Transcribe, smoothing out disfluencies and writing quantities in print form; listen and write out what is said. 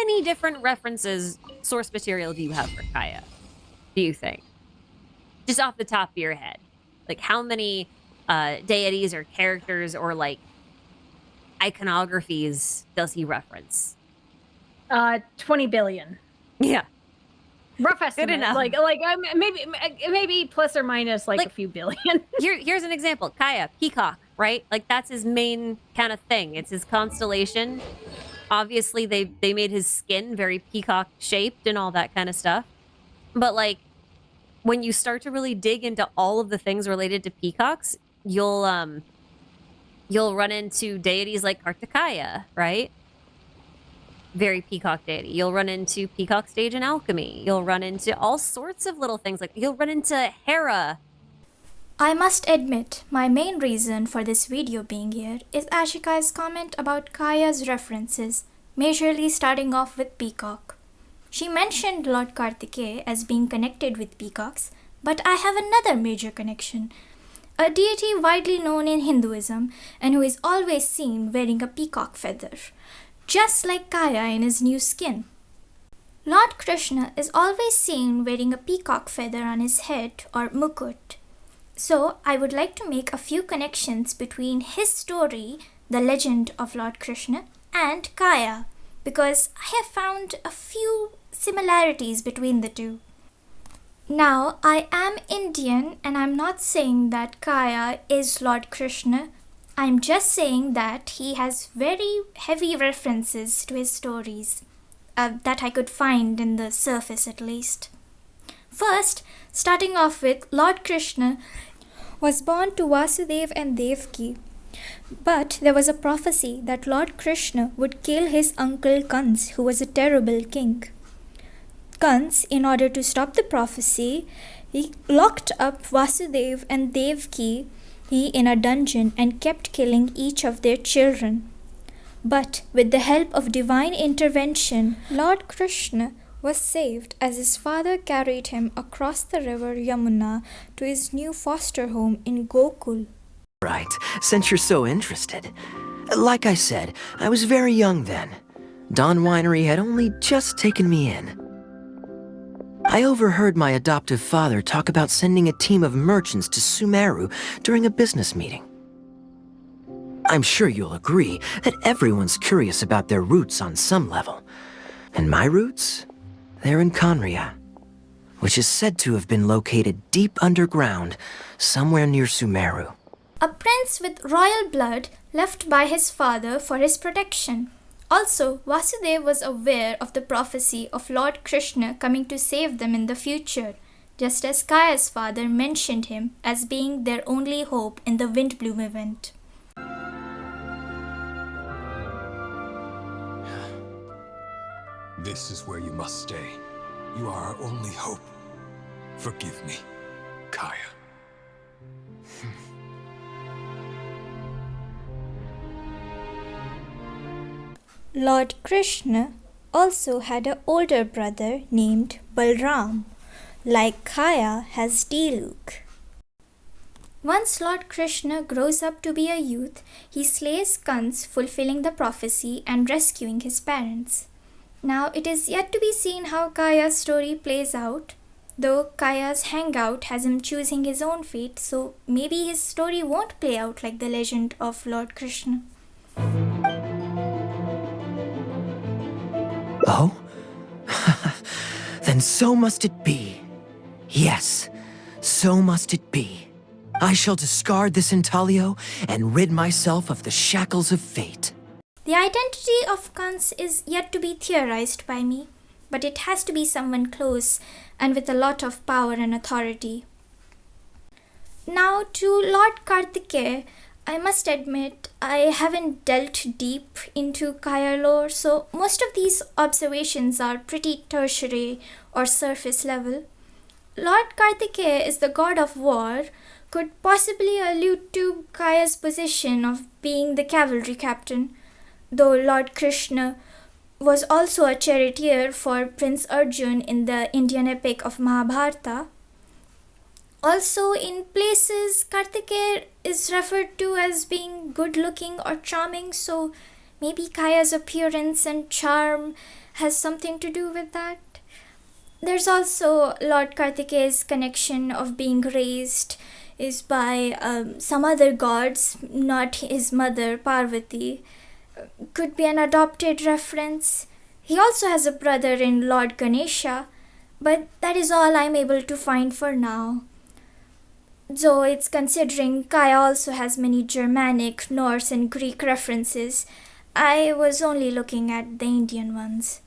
many different references, source material do you have for Kaeya, do you think? Just off the top of your head. Like, how many deities or characters or, like, iconographies does he reference? 20 billion. Yeah. Rough estimate. Good enough. Maybe plus or minus like a few billion. Here's an example. Kaeya, peacock, right? Like, that's his main kind of thing. It's his constellation. Obviously, they made his skin very peacock shaped and all that kind of stuff. But, like, when you start to really dig into all of the things related to peacocks, you'll run into deities like Kartikeya, right? Very peacock deity. You'll run into peacock stage in alchemy. You'll run into all sorts of little things. Like, you'll run into Hera. I must admit, my main reason for this video being here is Ashikai's comment about Kaeya's references, majorly starting off with peacock. She mentioned Lord Kartikeya as being connected with peacocks, but I have another major connection. A deity widely known in Hinduism and who is always seen wearing a peacock feather, just like Kaeya in his new skin. Lord Krishna is always seen wearing a peacock feather on his head or mukut. So I would like to make a few connections between his story, the legend of Lord Krishna, and Kaeya, because I have found a few similarities between the two. Now, I am Indian and I'm not saying that Kaeya is Lord Krishna. I'm just saying that he has very heavy references to his stories that I could find in the surface at least. First, starting off with Lord Krishna was born to Vasudev and Devaki. But there was a prophecy that Lord Krishna would kill his uncle Kans, who was a terrible king. Kans, in order to stop the prophecy, he locked up Vasudev and Devaki in a dungeon and kept killing each of their children. But with the help of divine intervention, Lord Krishna was saved as his father carried him across the river Yamuna to his new foster home in Gokul. Right, since you're so interested. Like I said, I was very young then. Dawn Winery had only just taken me in. I overheard my adoptive father talk about sending a team of merchants to Sumeru during a business meeting. I'm sure you'll agree that everyone's curious about their roots on some level. And my roots? They're in Conria, which is said to have been located deep underground, somewhere near Sumeru. A prince with royal blood left by his father for his protection. Also, Vasudev was aware of the prophecy of Lord Krishna coming to save them in the future, just as Kaeya's father mentioned him as being their only hope in the Windblume event. This is where you must stay. You are our only hope. Forgive me, Kaeya. Lord Krishna also had an older brother named Balram, like Kaeya has Diluk. Once Lord Krishna grows up to be a youth, he slays Kans, fulfilling the prophecy and rescuing his parents. Now it is yet to be seen how Kaeya's story plays out, though Kaeya's hangout has him choosing his own fate, so maybe his story won't play out like the legend of Lord Krishna. Oh? Then so must it be. Yes, so must it be. I shall discard this intaglio and rid myself of the shackles of fate. The identity of Kans is yet to be theorized by me, but it has to be someone close and with a lot of power and authority. Now to Lord Kartikeya, I must admit I haven't delved deep into Kaeya lore, so most of these observations are pretty tertiary or surface level. Lord Kartikeya is the god of war, could possibly allude to Kaeya's position of being the cavalry captain, though Lord Krishna was also a charioteer for Prince Arjun in the Indian epic of Mahabharata. Also, in places, Kartikeya is referred to as being good-looking or charming, so Maybe Kaeya's appearance and charm has something to do with that. There's also Lord Kartikeya's connection of being raised is by some other gods, not his mother Parvati. Could be an adopted reference. He also has a brother in Lord Ganesha, but that is all I'm able to find for now. Though it's considering Kaeya also has many Germanic, Norse and Greek references, I was only looking at the Indian ones.